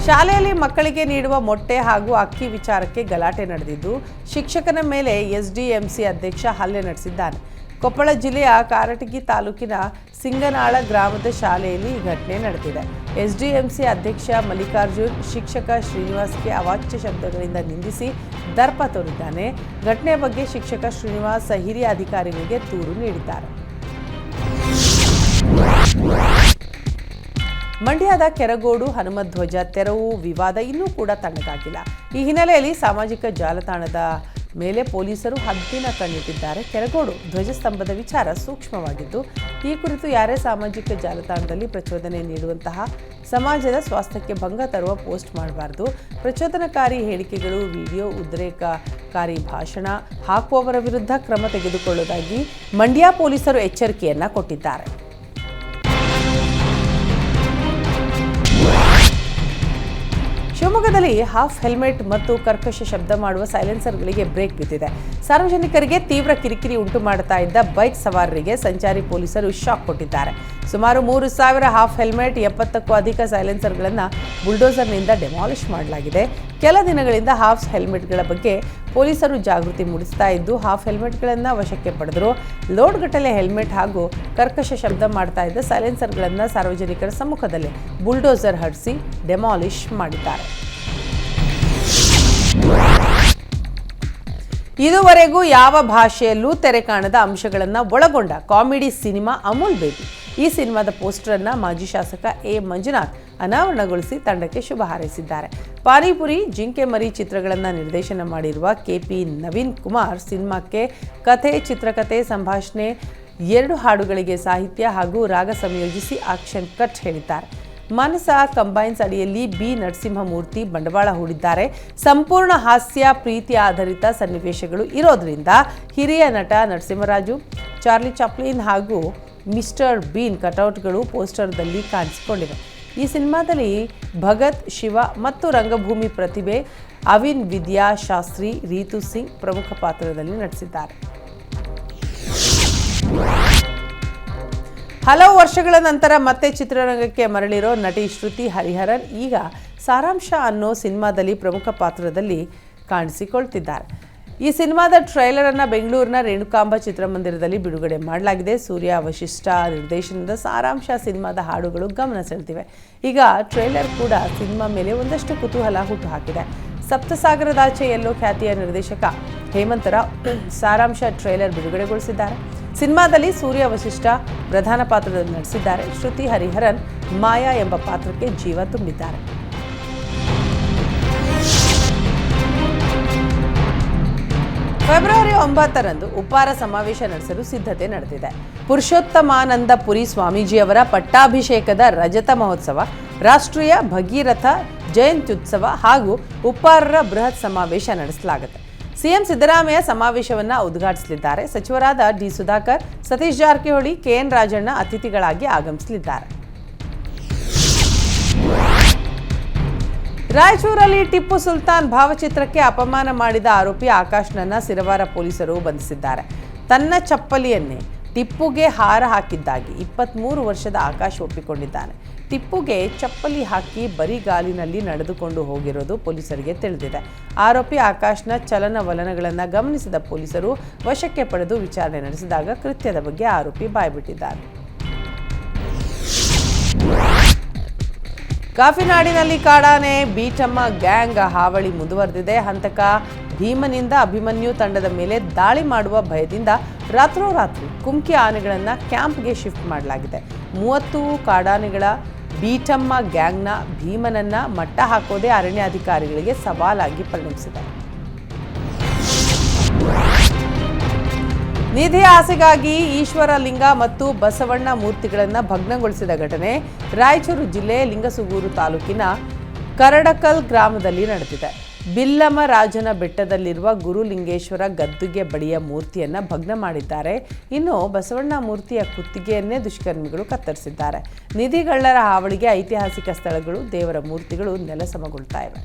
ಶಾಲೆಯಲ್ಲಿ ಮಕ್ಕಳಿಗೆ ನೀಡುವ ಮೊಟ್ಟೆ ಹಾಗೂ ಅಕ್ಕಿ ವಿಚಾರಕ್ಕೆ ಗಲಾಟೆ ನಡೆದಿದ್ದು ಶಿಕ್ಷಕನ ಮೇಲೆ ಎಸ್ಡಿಎಂಸಿ ಅಧ್ಯಕ್ಷ ಹಲ್ಲೆ ನಡೆಸಿದ್ದಾನೆ. ಕೊಪ್ಪಳ ಜಿಲ್ಲೆಯ ಕಾರಟಗಿ ತಾಲೂಕಿನ ಸಿಂಗನಾಳ ಗ್ರಾಮದ ಶಾಲೆಯಲ್ಲಿ ಈ ಘಟನೆ ನಡೆದಿದೆ. ಎಸ್ಡಿಎಂಸಿ ಅಧ್ಯಕ್ಷ ಮಲ್ಲಿಕಾರ್ಜುನ್ ಶಿಕ್ಷಕ ಶ್ರೀನಿವಾಸ್ಗೆ ಅವಾಚ್ಯ ಶಬ್ದಗಳಿಂದ ನಿಂದಿಸಿ ದರ್ಪ ತೋರಿದ್ದಾನೆ. ಘಟನೆ ಬಗ್ಗೆ ಶಿಕ್ಷಕ ಶ್ರೀನಿವಾಸ್ ಹಿರಿಯ ಅಧಿಕಾರಿಗಳಿಗೆ ದೂರು ನೀಡಿದ್ದಾರೆ. ಮಂಡ್ಯದ ಕೆರಗೋಡು ಹನುಮಧ್ವಜ ತೆರವು ವಿವಾದ ಇನ್ನೂ ಕೂಡ ತಣ್ಣಗಾಗಿಲ್ಲ. ಈ ಹಿನ್ನೆಲೆಯಲ್ಲಿ ಸಾಮಾಜಿಕ ಜಾಲತಾಣದ ಮೇಲೆ ಪೊಲೀಸರು ಹದ್ದಿನ ಕಣ್ಣಿಟ್ಟಿದ್ದಾರೆ. ಕೆರಗೋಡು ಧ್ವಜಸ್ತಂಭದ ವಿಚಾರ ಸೂಕ್ಷ್ಮವಾಗಿದ್ದು, ಈ ಕುರಿತು ಯಾರೇ ಸಾಮಾಜಿಕ ಜಾಲತಾಣದಲ್ಲಿ ಪ್ರಚೋದನೆ ನೀಡುವಂತಹ ಸಮಾಜದ ಸ್ವಾಸ್ಥ್ಯಕ್ಕೆ ಭಂಗ ತರುವ ಪೋಸ್ಟ್ ಮಾಡಬಾರದು. ಪ್ರಚೋದನಕಾರಿ ಹೇಳಿಕೆಗಳು, ವಿಡಿಯೋ, ಉದ್ರೇಕಕಾರಿ ಭಾಷಣ ಹಾಕುವವರ ವಿರುದ್ಧ ಕ್ರಮ ತೆಗೆದುಕೊಳ್ಳುವುದಾಗಿ ಮಂಡ್ಯ ಪೊಲೀಸರು ಎಚ್ಚರಿಕೆಯನ್ನ ಕೊಟ್ಟಿದ್ದಾರೆ. ಶಿವಮೊಗ್ಗದಲ್ಲಿ ಹಾಫ್ ಹೆಲ್ಮೆಟ್ ಮತ್ತು ಕರ್ಕಶ ಶಬ್ದ ಮಾಡುವ ಸೈಲೆನ್ಸರ್ಗಳಿಗೆ ಬ್ರೇಕ್ ಬಿದ್ದಿದೆ. ಸಾರ್ವಜನಿಕರಿಗೆ ತೀವ್ರ ಕಿರಿಕಿರಿ ಉಂಟು ಮಾಡುತ್ತಾ ಇದ್ದ ಬೈಕ್ ಸವಾರರಿಗೆ ಸಂಚಾರಿ ಪೊಲೀಸರು ಶಾಕ್ ಕೊಟ್ಟಿದ್ದಾರೆ. ಸುಮಾರು 3,000 ಹಾಫ್ ಹೆಲ್ಮೆಟ್, 70ಕ್ಕೂ ಅಧಿಕ ಸೈಲೆನ್ಸರ್ಗಳನ್ನು ಬುಲ್ಡೋಸರ್ನಿಂದ ಡೆಮಾಲಿಷ್ ಮಾಡಲಾಗಿದೆ. ಕೆಲ ದಿನಗಳಿಂದ ಹಾಫ್ ಹೆಲ್ಮೆಟ್ಗಳ ಬಗ್ಗೆ ಪೊಲೀಸರು ಜಾಗೃತಿ ಮೂಡಿಸ್ತಾ ಇದ್ದು ಹಾಫ್ ಹೆಲ್ಮೆಟ್ಗಳನ್ನು ವಶಕ್ಕೆ ಪಡೆದರು. ಲೋಡ್ಗಟ್ಟಲೆ ಹೆಲ್ಮೆಟ್ ಹಾಗೂ ಕರ್ಕಶ ಶಬ್ದ ಮಾಡ್ತಾ ಇದ್ದ ಸೈಲೆನ್ಸರ್ಗಳನ್ನು ಸಾರ್ವಜನಿಕರ ಸಮ್ಮುಖದಲ್ಲಿ ಬುಲ್ಡೋಸರ್ ಹರಿಸಿ ಡೆಮಾಲಿಷ್ ಮಾಡಿದ್ದಾರೆ. ಇದುವರೆಗೂ ಯಾವ ಭಾಷೆಯಲ್ಲೂ ತೆರೆ ಕಾಣದ ಅಂಶಗಳನ್ನು ಒಳಗೊಂಡ ಕಾಮಿಡಿ ಸಿನಿಮಾ ಅಮೂಲ್ ಬೇಬಿ. ಈ ಸಿನಿಮಾದ ಪೋಸ್ಟರ್ ಅನ್ನು ಮಾಜಿ ಶಾಸಕ ಎ ಮಂಜುನಾಥ್ ಅನಾವರಣಗೊಳಿಸಿ ತಂಡಕ್ಕೆ ಶುಭ ಹಾರೈಸಿದ್ದಾರೆ. ಪಾನಿಪುರಿ, ಜಿಂಕೆ ಮರಿ ಚಿತ್ರಗಳನ್ನು ನಿರ್ದೇಶನ ಮಾಡಿರುವ ಕೆಪಿ ನವೀನ್ ಕುಮಾರ್ ಸಿನಿಮಾಕ್ಕೆ ಕಥೆ, ಚಿತ್ರಕಥೆ, ಸಂಭಾಷಣೆ, 2 ಹಾಡುಗಳಿಗೆ ಸಾಹಿತ್ಯ ಹಾಗೂ ರಾಗ ಸಂಯೋಜಿಸಿ ಆಕ್ಷನ್ ಕಟ್ ಹೇಳಿದ್ದಾರೆ. ಮಾನಸ ಕಂಬೈನ್ಸ್ ಅಡಿಯಲ್ಲಿ ಬಿ ನರಸಿಂಹಮೂರ್ತಿ ಬಂಡವಾಳ ಹೂಡಿದ್ದಾರೆ. ಸಂಪೂರ್ಣ ಹಾಸ್ಯ, ಪ್ರೀತಿ ಆಧಾರಿತ ಸನ್ನಿವೇಶಗಳು ಇರೋದ್ರಿಂದ ಹಿರಿಯ ನಟ ನರಸಿಂಹರಾಜು, ಚಾರ್ಲಿ ಚಾಪ್ಲಿನ್ ಹಾಗೂ ಮಿಸ್ಟರ್ ಬೀನ್ ಕಟೌಟ್ಗಳು ಪೋಸ್ಟರ್ದಲ್ಲಿ ಕಾಣಿಸಿಕೊಂಡಿವೆ. ಈ ಸಿನಿಮಾದಲ್ಲಿ ಭಗತ್, ಶಿವ ಮತ್ತು ರಂಗಭೂಮಿ ಪ್ರತಿಭೆ ಅವಿನ್ ವಿದ್ಯಾ ಶಾಸ್ತ್ರಿ, ರೀತು ಸಿಂಗ್ ಪ್ರಮುಖ ಪಾತ್ರದಲ್ಲಿ ನಟಿಸಿದ್ದಾರೆ. ಹಲವು ವರ್ಷಗಳ ನಂತರ ಮತ್ತೆ ಚಿತ್ರರಂಗಕ್ಕೆ ಮರಳಿರೋ ನಟಿ ಶ್ರುತಿ ಹರಿಹರನ್ ಈಗ ಸಾರಾಂಶ ಅನ್ನೋ ಸಿನಿಮಾದಲ್ಲಿ ಪ್ರಮುಖ ಪಾತ್ರದಲ್ಲಿ ಕಾಣಿಸಿಕೊಳ್ತಿದ್ದಾರೆ. ಈ ಸಿನಿಮಾದ ಟ್ರೈಲರ್ ಅನ್ನು ಬೆಂಗಳೂರಿನ ರೇಣುಕಾಂಬ ಚಿತ್ರಮಂದಿರದಲ್ಲಿ ಬಿಡುಗಡೆ ಮಾಡಲಾಗಿದೆ. ಸೂರ್ಯ ವಶಿಷ್ಠ ನಿರ್ದೇಶನದ ಸಾರಾಂಶ ಸಿನಿಮಾದ ಹಾಡುಗಳು ಗಮನ ಸೆಳೆದಿವೆ. ಈಗ ಟ್ರೈಲರ್ ಕೂಡ ಸಿನಿಮಾ ಮೇಲೆ ಒಂದಷ್ಟು ಕುತೂಹಲ ಹುಟ್ಟುಹಾಕಿದೆ. ಸಪ್ತಸಾಗರದಾಚೆ ಎಲ್ಲೋ ಖ್ಯಾತಿಯ ನಿರ್ದೇಶಕ ಹೇಮಂತರಾವ್ ಸಾರಾಂಶ ಟ್ರೈಲರ್ ಬಿಡುಗಡೆಗೊಳಿಸಿದ್ದಾರೆ. ಸಿನಿಮಾದಲ್ಲಿ ಸೂರ್ಯ ವಶಿಷ್ಠ ಪ್ರಧಾನ ಪಾತ್ರದಲ್ಲಿ ನಟಿಸಿದ್ದಾರೆ. ಶ್ರುತಿ ಹರಿಹರನ್ ಮಾಯಾ ಎಂಬ ಪಾತ್ರಕ್ಕೆ ಜೀವ ತುಂಬಿದ್ದಾರೆ. ಫೆಬ್ರವರಿ 9ರಂದು ಉಪ್ಪಾರ ಸಮಾವೇಶ ನಡೆಸಲು ಸಿದ್ಧತೆ ನಡೆದಿದೆ. ಪುರುಷೋತ್ತಮಾನಂದ ಪುರಿ ಸ್ವಾಮೀಜಿಯವರ ಪಟ್ಟಾಭಿಷೇಕದ ರಜತ ಮಹೋತ್ಸವ, ರಾಷ್ಟ್ರೀಯ ಭಗೀರಥ ಜಯಂತ್ಯುತ್ಸವ ಹಾಗೂ ಉಪ್ಪಾರರ ಬೃಹತ್ ಸಮಾವೇಶ ನಡೆಸಲಾಗುತ್ತೆ. ಸಿಎಂ ಸಿದ್ದರಾಮಯ್ಯ ಸಮಾವೇಶವನ್ನು ಉದ್ಘಾಟಿಸಲಿದ್ದಾರೆ. ಸಚಿವರಾದ ಡಿ ಸುಧಾಕರ್, ಸತೀಶ್ ಜಾರಕಿಹೊಳಿ, ಕೆಎನ್ ರಾಜಣ್ಣ ಅತಿಥಿಗಳಾಗಿ ಆಗಮಿಸಲಿದ್ದಾರೆ. ರಾಯಚೂರಲ್ಲಿ ಟಿಪ್ಪು ಸುಲ್ತಾನ್ ಭಾವಚಿತ್ರಕ್ಕೆ ಅಪಮಾನ ಮಾಡಿದ ಆರೋಪಿ ಆಕಾಶ್ನನ್ನ ಸಿರವಾರ ಪೊಲೀಸರು ಬಂಧಿಸಿದ್ದಾರೆ. ತನ್ನ ಚಪ್ಪಲಿಯನ್ನೇ ಟಿಪ್ಪುಗೆ ಹಾರ ಹಾಕಿದ್ದಾಗಿ 23 ವರ್ಷದ ಆಕಾಶ್ ಒಪ್ಪಿಕೊಂಡಿದ್ದಾನೆ. ಟಿಪ್ಪುಗೆ ಚಪ್ಪಲಿ ಹಾಕಿ ಬರಿಗಾಲಿನಲ್ಲಿ ನಡೆದುಕೊಂಡು ಹೋಗಿರೋದು ಪೊಲೀಸರಿಗೆ ತಿಳಿದಿದೆ. ಆರೋಪಿ ಆಕಾಶ್ನ ಚಲನವಲನಗಳನ್ನು ಗಮನಿಸಿದ ಪೊಲೀಸರು ವಶಕ್ಕೆ ಪಡೆದು ವಿಚಾರಣೆ ನಡೆಸಿದಾಗ ಕೃತ್ಯದ ಬಗ್ಗೆ ಆರೋಪಿ ಬಾಯ್ಬಿಟ್ಟಿದ್ದಾನೆ. ಕಾಫಿನಾಡಿನಲ್ಲಿ ಕಾಡಾನೆ ಬೀಟಮ್ಮ ಗ್ಯಾಂಗ್ ಹಾವಳಿ ಮುಂದುವರೆದಿದೆ. ಹಂತಕ ಭೀಮನಿಂದ ಅಭಿಮನ್ಯು ತಂಡದ ಮೇಲೆ ದಾಳಿ ಮಾಡುವ ಭಯದಿಂದ ರಾತ್ರೋರಾತ್ರಿ ಕುಮ್ಕಿ ಆನೆಗಳನ್ನು ಕ್ಯಾಂಪ್ಗೆ ಶಿಫ್ಟ್ ಮಾಡಲಾಗಿದೆ. 30 ಕಾಡಾನೆಗಳ ಬೀಟಮ್ಮ ಗ್ಯಾಂಗ್ನ ಭೀಮನನ್ನ ಮಟ್ಟ ಹಾಕೋದೇ ಅರಣ್ಯಾಧಿಕಾರಿಗಳಿಗೆ ಸವಾಲಾಗಿ ಪರಿಣಮಿಸಿದೆ. ನಿಧಿ ಆಸೆಗಾಗಿ ಈಶ್ವರಲಿಂಗ ಮತ್ತು ಬಸವಣ್ಣ ಮೂರ್ತಿಗಳನ್ನು ಭಗ್ನಗೊಳಿಸಿದ ಘಟನೆ ರಾಯಚೂರು ಜಿಲ್ಲೆ ಲಿಂಗಸುಗೂರು ತಾಲೂಕಿನ ಕರಡಕಲ್ ಗ್ರಾಮದಲ್ಲಿ ನಡೆದಿದೆ. ಬಿಲ್ಲಮ ರಾಜನ ಬೆಟ್ಟದಲ್ಲಿರುವ ಗುರುಲಿಂಗೇಶ್ವರ ಗದ್ದುಗೆ ಬಳಿಯ ಮೂರ್ತಿಯನ್ನು ಭಗ್ನ ಮಾಡಿದ್ದಾರೆ. ಇನ್ನು ಬಸವಣ್ಣ ಮೂರ್ತಿಯ ಕುತ್ತಿಗೆಯನ್ನೇ ದುಷ್ಕರ್ಮಿಗಳು ಕತ್ತರಿಸಿದ್ದಾರೆ. ನಿಧಿಗಳ್ಳರ ಹಾವಳಿಗೆ ಐತಿಹಾಸಿಕ ಸ್ಥಳಗಳು, ದೇವರ ಮೂರ್ತಿಗಳು ನೆಲಸಮಗೊಳ್ತಾ ಇವೆ.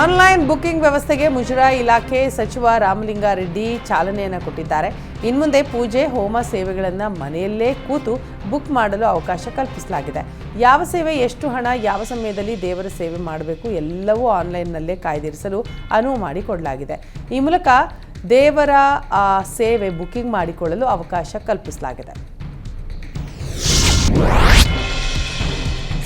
ಆನ್ಲೈನ್ ಬುಕಿಂಗ್ ವ್ಯವಸ್ಥೆಗೆ ಮುಜರಾಯಿ ಇಲಾಖೆ ಸಚಿವ ರಾಮಲಿಂಗಾರೆಡ್ಡಿ ಚಾಲನೆಯನ್ನು ಕೊಟ್ಟಿದ್ದಾರೆ. ಇನ್ಮುಂದೆ ಪೂಜೆ, ಹೋಮ ಸೇವೆಗಳನ್ನು ಮನೆಯಲ್ಲೇ ಕೂತು ಬುಕ್ ಮಾಡಲು ಅವಕಾಶ ಕಲ್ಪಿಸಲಾಗಿದೆ. ಯಾವ ಸೇವೆ, ಎಷ್ಟು ಹಣ, ಯಾವ ಸಮಯದಲ್ಲಿ ದೇವರ ಸೇವೆ ಮಾಡಬೇಕು ಎಲ್ಲವೂ ಆನ್ಲೈನ್ನಲ್ಲೇ ಕಾಯ್ದಿರಿಸಲು ಅನುವು ಮಾಡಿಕೊಡಲಾಗಿದೆ. ಈ ಮೂಲಕ ದೇವರ ಸೇವೆ ಬುಕಿಂಗ್ ಮಾಡಿಕೊಳ್ಳಲು ಅವಕಾಶ ಕಲ್ಪಿಸಲಾಗಿದೆ.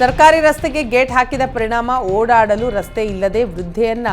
ಸರ್ಕಾರಿ ರಸ್ತೆಗೆ ಗೇಟ್ ಹಾಕಿದ ಪರಿಣಾಮ ಓಡಾಡಲು ರಸ್ತೆ ಇಲ್ಲದೆ ವೃದ್ಧೆಯನ್ನ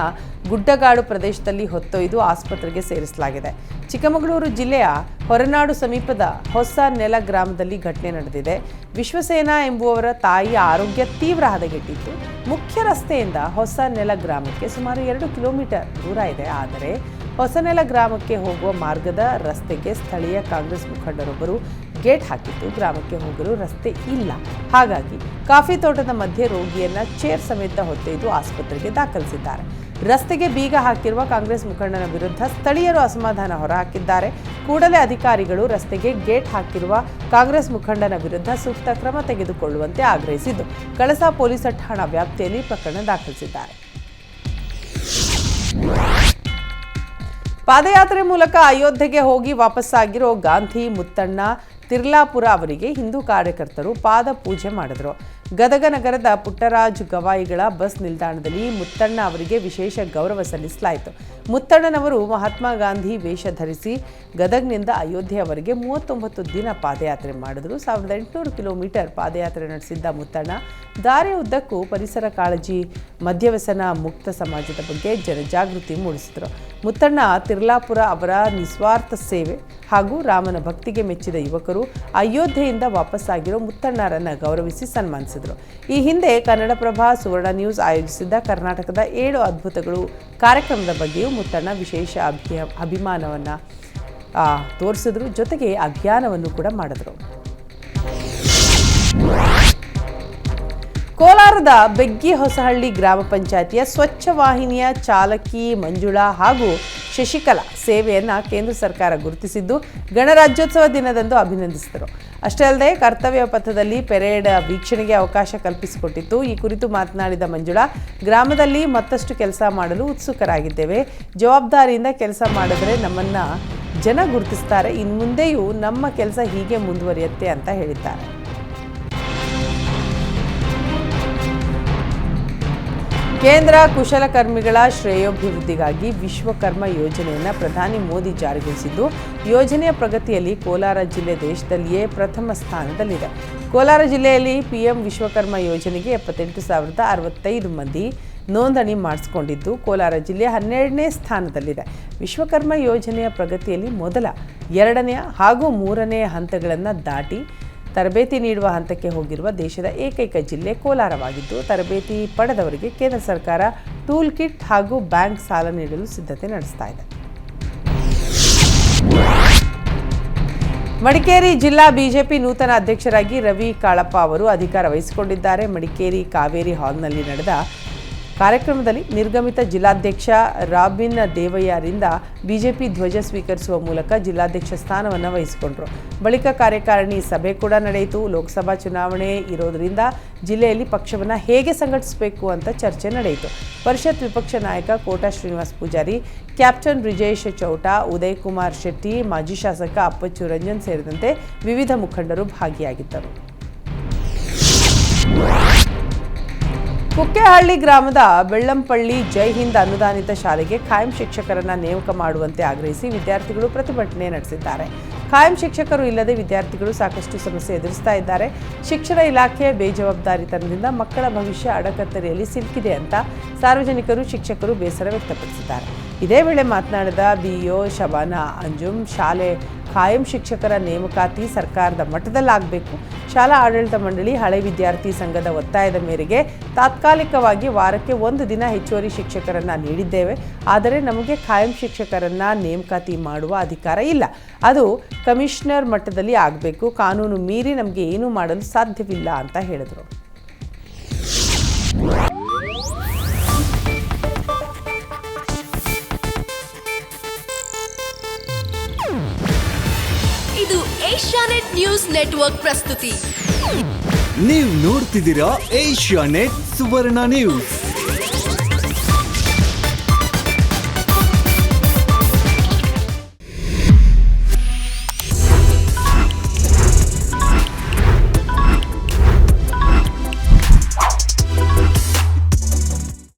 ಗುಡ್ಡಗಾಡು ಪ್ರದೇಶದಲ್ಲಿ ಹೊತ್ತೊಯ್ದು ಆಸ್ಪತ್ರೆಗೆ ಸೇರಿಸಲಾಗಿದೆ. ಚಿಕ್ಕಮಗಳೂರು ಜಿಲ್ಲೆಯ ಹೊರನಾಡು ಸಮೀಪದ ಹೊಸ ನೆಲ ಗ್ರಾಮದಲ್ಲಿ ಘಟನೆ ನಡೆದಿದೆ. ವಿಶ್ವಸೇನಾ ಎಂಬುವವರ ತಾಯಿಯ ಆರೋಗ್ಯ ತೀವ್ರ ಹದಗೆಟ್ಟಿತ್ತು. ಮುಖ್ಯ ರಸ್ತೆಯಿಂದ ಹೊಸ ನೆಲ ಗ್ರಾಮಕ್ಕೆ ಸುಮಾರು 2 ಕಿಲೋಮೀಟರ್ ದೂರ ಇದೆ. ಆದರೆ ಹೊಸನೆಲ ಗ್ರಾಮಕ್ಕೆ ಹೋಗುವ ಮಾರ್ಗದ ರಸ್ತೆಗೆ ಸ್ಥಳೀಯ ಕಾಂಗ್ರೆಸ್ ಮುಖಂಡರೊಬ್ಬರು ಗೇಟ್ ಹಾಕಿದ್ದು ಗ್ರಾಮಕ್ಕೆ ಹೋಗಲು ರಸ್ತೆ ಇಲ್ಲ. ಹಾಗಾಗಿ ಕಾಫಿ ತೋಟದ ಮಧ್ಯೆ ರೋಗಿಯನ್ನ ಚೇರ್ ಸಮೇತ ಹೊತ್ತೊಯ್ದು ಆಸ್ಪತ್ರೆಗೆ ದಾಖಲಿಸಿದ್ದಾರೆ. ರಸ್ತೆಗೆ ಬೀಗ ಹಾಕಿರುವ ಕಾಂಗ್ರೆಸ್ ಮುಖಂಡನ ವಿರುದ್ಧ ಸ್ಥಳೀಯರು ಅಸಮಾಧಾನ ಹೊರಹಾಕಿದ್ದಾರೆ. ಕೂಡಲೇ ಅಧಿಕಾರಿಗಳು ರಸ್ತೆಗೆ ಗೇಟ್ ಹಾಕಿರುವ ಕಾಂಗ್ರೆಸ್ ಮುಖಂಡನ ವಿರುದ್ಧ ಸೂಕ್ತ ಕ್ರಮ ತೆಗೆದುಕೊಳ್ಳುವಂತೆ ಆಗ್ರಹಿಸಿದ್ದು ಕಳಸಾ ಪೊಲೀಸ್ ಠಾಣಾ ವ್ಯಾಪ್ತಿಯಲ್ಲಿ ಪ್ರಕರಣ ದಾಖಲಿಸಿದ್ದಾರೆ. ಪಾದಯಾತ್ರೆ ಮೂಲಕ ಅಯೋಧ್ಯೆಗೆ ಹೋಗಿ ವಾಪಸ್ಸಾಗಿರೋ ಗಾಂಧಿ, ಮುತ್ತಣ್ಣ, ತಿರ್ಲಾಪುರ ಅವರಿಗೆ ಹಿಂದೂ ಕಾರ್ಯಕರ್ತರು ಪಾದ ಪೂಜೆ ಮಾಡಿದರು. ಗದಗ ನಗರದ ಪುಟ್ಟರಾಜ್ ಗವಾಯಿಗಳ ಬಸ್ ನಿಲ್ದಾಣದಲ್ಲಿ ಮುತ್ತಣ್ಣ ಅವರಿಗೆ ವಿಶೇಷ ಗೌರವ ಸಲ್ಲಿಸಲಾಯಿತು. ಮುತ್ತಣ್ಣನವರು ಮಹಾತ್ಮ ಗಾಂಧಿ ವೇಷ ಧರಿಸಿ ಗದಗ್ನಿಂದ ಅಯೋಧ್ಯೆಯವರೆಗೆ 39 ದಿನ ಪಾದಯಾತ್ರೆ ಮಾಡಿದರು. 1800 ಕಿಲೋಮೀಟರ್ ಪಾದಯಾತ್ರೆ ನಡೆಸಿದ್ದ ಮುತ್ತಣ್ಣ ದಾರಿ ಉದ್ದಕ್ಕೂ ಪರಿಸರ ಕಾಳಜಿ, ಮದ್ಯವ್ಯಸನ ಮುಕ್ತ ಸಮಾಜದ ಬಗ್ಗೆ ಜನಜಾಗೃತಿ ಮೂಡಿಸಿದರು. ಮುತ್ತಣ್ಣ ತಿರ್ಲಾಪುರ ಅವರ ನಿಸ್ವಾರ್ಥ ಸೇವೆ ಹಾಗೂ ರಾಮನ ಭಕ್ತಿಗೆ ಮೆಚ್ಚಿದ ಯುವಕರು ಅಯೋಧ್ಯೆಯಿಂದ ವಾಪಸ್ಸಾಗಿರೋ ಮುತ್ತಣ್ಣರನ್ನ ಗೌರವಿಸಿ ಸನ್ಮಾನಿಸಿದರು. ಈ ಹಿಂದೆ ಕನ್ನಡಪ್ರಭ, ಸುವರ್ಣ ನ್ಯೂಸ್ ಆಯೋಜಿಸಿದ್ದ ಕರ್ನಾಟಕದ 7 ಅದ್ಭುತಗಳು ಕಾರ್ಯಕ್ರಮದ ಬಗ್ಗೆಯೂ ಮುತ್ತಣ್ಣ ವಿಶೇಷ ಅಭಿಮಾನವನ್ನು ತೋರಿಸಿದ್ರು. ಜೊತೆಗೆ ಅಭಿಯಾನವನ್ನು ಕೂಡ ಮಾಡಿದ್ರು. ಕೋಲಾರದ ಬೆಗ್ಗಿಹೊಸಹಳ್ಳಿ ಗ್ರಾಮ ಪಂಚಾಯಿತಿಯ ಸ್ವಚ್ಛ ವಾಹಿನಿಯ ಚಾಲಕಿ ಮಂಜುಳಾ ಹಾಗೂ ಶಶಿಕಲಾ ಸೇವೆಯನ್ನು ಕೇಂದ್ರ ಸರ್ಕಾರ ಗುರುತಿಸಿದ್ದು ಗಣರಾಜ್ಯೋತ್ಸವ ದಿನದಂದು ಅಭಿನಂದಿಸಿದರು. ಅಷ್ಟೇ ಅಲ್ಲದೆ ಕರ್ತವ್ಯ ಪಥದಲ್ಲಿ ಪೆರೇಡ್ ವೀಕ್ಷಣೆಗೆ ಅವಕಾಶ ಕಲ್ಪಿಸಿಕೊಟ್ಟಿತ್ತು. ಈ ಕುರಿತು ಮಾತನಾಡಿದ ಮಂಜುಳಾ, ಗ್ರಾಮದಲ್ಲಿ ಮತ್ತಷ್ಟು ಕೆಲಸ ಮಾಡಲು ಉತ್ಸುಕರಾಗಿದ್ದೇವೆ. ಜವಾಬ್ದಾರಿಯಿಂದ ಕೆಲಸ ಮಾಡಿದ್ರೆ ನಮ್ಮನ್ನ ಜನ ಗುರುತಿಸ್ತಾರೆ. ಇನ್ಮುಂದೆಯೂ ನಮ್ಮ ಕೆಲಸ ಹೀಗೆ ಮುಂದುವರಿಯುತ್ತೆ ಅಂತ ಹೇಳಿದ್ದಾರೆ. ಕೇಂದ್ರ ಕುಶಲಕರ್ಮಿಗಳ ಶ್ರೇಯೋಭಿವೃದ್ಧಿಗಾಗಿ ವಿಶ್ವಕರ್ಮ ಯೋಜನೆಯನ್ನು ಪ್ರಧಾನಿ ಮೋದಿ ಜಾರಿಗೊಳಿಸಿದ್ದು, ಯೋಜನೆಯ ಪ್ರಗತಿಯಲ್ಲಿ ಕೋಲಾರ ಜಿಲ್ಲೆ ದೇಶದಲ್ಲಿಯೇ ಪ್ರಥಮ ಸ್ಥಾನದಲ್ಲಿದೆ. ಕೋಲಾರ ಜಿಲ್ಲೆಯಲ್ಲಿ ಪಿಎಂ ವಿಶ್ವಕರ್ಮ ಯೋಜನೆಗೆ 78,065 ಮಂದಿ ನೋಂದಣಿ ಮಾಡಿಸಿಕೊಂಡಿದ್ದು, ಕೋಲಾರ ಜಿಲ್ಲೆ 12ನೇ ಸ್ಥಾನದಲ್ಲಿದೆ. ವಿಶ್ವಕರ್ಮ ಯೋಜನೆಯ ಪ್ರಗತಿಯಲ್ಲಿ ಮೊದಲ, 2ನೇ ಹಾಗೂ 3ನೇ ಹಂತಗಳನ್ನು ದಾಟಿ ತರಬೇತಿ ನೀಡುವ ಹಂತಕ್ಕೆ ಹೋಗಿರುವ ದೇಶದ ಏಕೈಕ ಜಿಲ್ಲೆ ಕೋಲಾರವಾಗಿದ್ದು, ತರಬೇತಿ ಪಡೆದವರಿಗೆ ಕೇಂದ್ರ ಸರ್ಕಾರ ಟೂಲ್ ಕಿಟ್ ಹಾಗೂ ಬ್ಯಾಂಕ್ ಸಾಲ ನೀಡಲು ಸಿದ್ಧತೆ ನಡೆಸ್ತಾ ಇದೆ. ಮಡಿಕೇರಿ ಜಿಲ್ಲಾ ಬಿಜೆಪಿ ನೂತನ ಅಧ್ಯಕ್ಷರಾಗಿ ರವಿ ಕಾಳಪ್ಪ ಅವರು ಅಧಿಕಾರ ವಹಿಸಿಕೊಂಡಿದ್ದಾರೆ. ಮಡಿಕೇರಿ ಕಾವೇರಿ ಹಾಲ್ನಲ್ಲಿ ನಡೆದ ಕಾರ್ಯಕ್ರಮದಲ್ಲಿ ನಿರ್ಗಮಿತ ಜಿಲ್ಲಾಧ್ಯಕ್ಷ ರಾಬಿನ್ ದೇವಯ್ಯರಿಂದ ಬಿಜೆಪಿ ಧ್ವಜ ಸ್ವೀಕರಿಸುವ ಮೂಲಕ ಜಿಲ್ಲಾಧ್ಯಕ್ಷ ಸ್ಥಾನವನ್ನು ವಹಿಸಿಕೊಂಡರು. ಬಳಿಕ ಕಾರ್ಯಕಾರಿಣಿ ಸಭೆ ಕೂಡ ನಡೆಯಿತು. ಲೋಕಸಭಾ ಚುನಾವಣೆ ಇರೋದರಿಂದ ಜಿಲ್ಲೆಯಲ್ಲಿ ಪಕ್ಷವನ್ನು ಹೇಗೆ ಸಂಘಟಿಸಬೇಕು ಅಂತ ಚರ್ಚೆ ನಡೆಯಿತು. ಪರಿಷತ್ ವಿಪಕ್ಷ ನಾಯಕ ಕೋಟಾ ಶ್ರೀನಿವಾಸ್ ಪೂಜಾರಿ, ಕ್ಯಾಪ್ಟನ್ ಬ್ರಿಜೇಶ್ ಚೌಟ, ಉದಯ್ ಕುಮಾರ್ ಶೆಟ್ಟಿ, ಮಾಜಿ ಶಾಸಕ ಅಪ್ಪಚ್ಚು ರಂಜನ್ ಸೇರಿದಂತೆ ವಿವಿಧ ಮುಖಂಡರು ಭಾಗಿಯಾಗಿದ್ದರು. ಕುಕ್ಕೆಹಳ್ಳಿ ಗ್ರಾಮದ ಬೆಳ್ಳಂಪಳ್ಳಿ ಜೈ ಹಿಂದ್ ಅನುದಾನಿತ ಶಾಲೆಗೆ ಖಾಯಂ ಶಿಕ್ಷಕರನ್ನ ನೇಮಕ ಮಾಡುವಂತೆ ಆಗ್ರಹಿಸಿ ವಿದ್ಯಾರ್ಥಿಗಳು ಪ್ರತಿಭಟನೆ ನಡೆಸಿದ್ದಾರೆ. ಖಾಯಂ ಶಿಕ್ಷಕರು ಇಲ್ಲದೆ ವಿದ್ಯಾರ್ಥಿಗಳು ಸಾಕಷ್ಟು ಸಮಸ್ಯೆ ಎದುರಿಸ್ತಾ ಇದ್ದಾರೆ. ಶಿಕ್ಷಣ ಇಲಾಖೆ ಬೇಜವಾಬ್ದಾರಿತನದಿಂದ ಮಕ್ಕಳ ಭವಿಷ್ಯ ಅಡಕತ್ತರಿಯಲ್ಲಿ ಸಿಲುಕಿದೆ ಅಂತ ಸಾರ್ವಜನಿಕರು, ಶಿಕ್ಷಕರು ಬೇಸರ ವ್ಯಕ್ತಪಡಿಸಿದ್ದಾರೆ. ಇದೇ ವೇಳೆ ಮಾತನಾಡಿದ ಬಿಇಒ ಶಬಾನಾ ಅಂಜುಮ್, ಶಾಲೆ ಖಾಯಂ ಶಿಕ್ಷಕರ ನೇಮಕಾತಿ ಸರ್ಕಾರದ ಮಟ್ಟದಲ್ಲಾಗಬೇಕು. ಶಾಲಾ ಆಡಳಿತ ಮಂಡಳಿ ಹಳೆ ವಿದ್ಯಾರ್ಥಿ ಸಂಘದ ಒತ್ತಾಯದ ಮೇರೆಗೆ ತಾತ್ಕಾಲಿಕವಾಗಿ ವಾರಕ್ಕೆ 1 ದಿನ ಹೆಚ್ಚುವರಿ ಶಿಕ್ಷಕರನ್ನ ನೀಡಿದ್ದೇವೆ. ಆದರೆ ನಮಗೆ ಖಾಯಂ ಶಿಕ್ಷಕರನ್ನ ನೇಮಕಾತಿ ಮಾಡುವ ಅಧಿಕಾರ ಇಲ್ಲ. ಅದು ಕಮಿಷನರ್ ಮಟ್ಟದಲ್ಲಿ ಆಗಬೇಕು. ಕಾನೂನು ಮೀರಿ ನಮಗೆ ಏನೂ ಮಾಡಲು ಸಾಧ್ಯವಿಲ್ಲ ಅಂತ ಹೇಳಿದರು. ಇದು ಏಷ್ಯಾನೆಟ್ ನ್ಯೂಸ್ ನೆಟ್ವರ್ಕ್ ಪ್ರಸ್ತುತಿ. ನೀವು ನೋಡ್ತಿದ್ದೀರಾ ಏಷ್ಯಾನೆಟ್ ಸುವರ್ಣ ನ್ಯೂಸ್.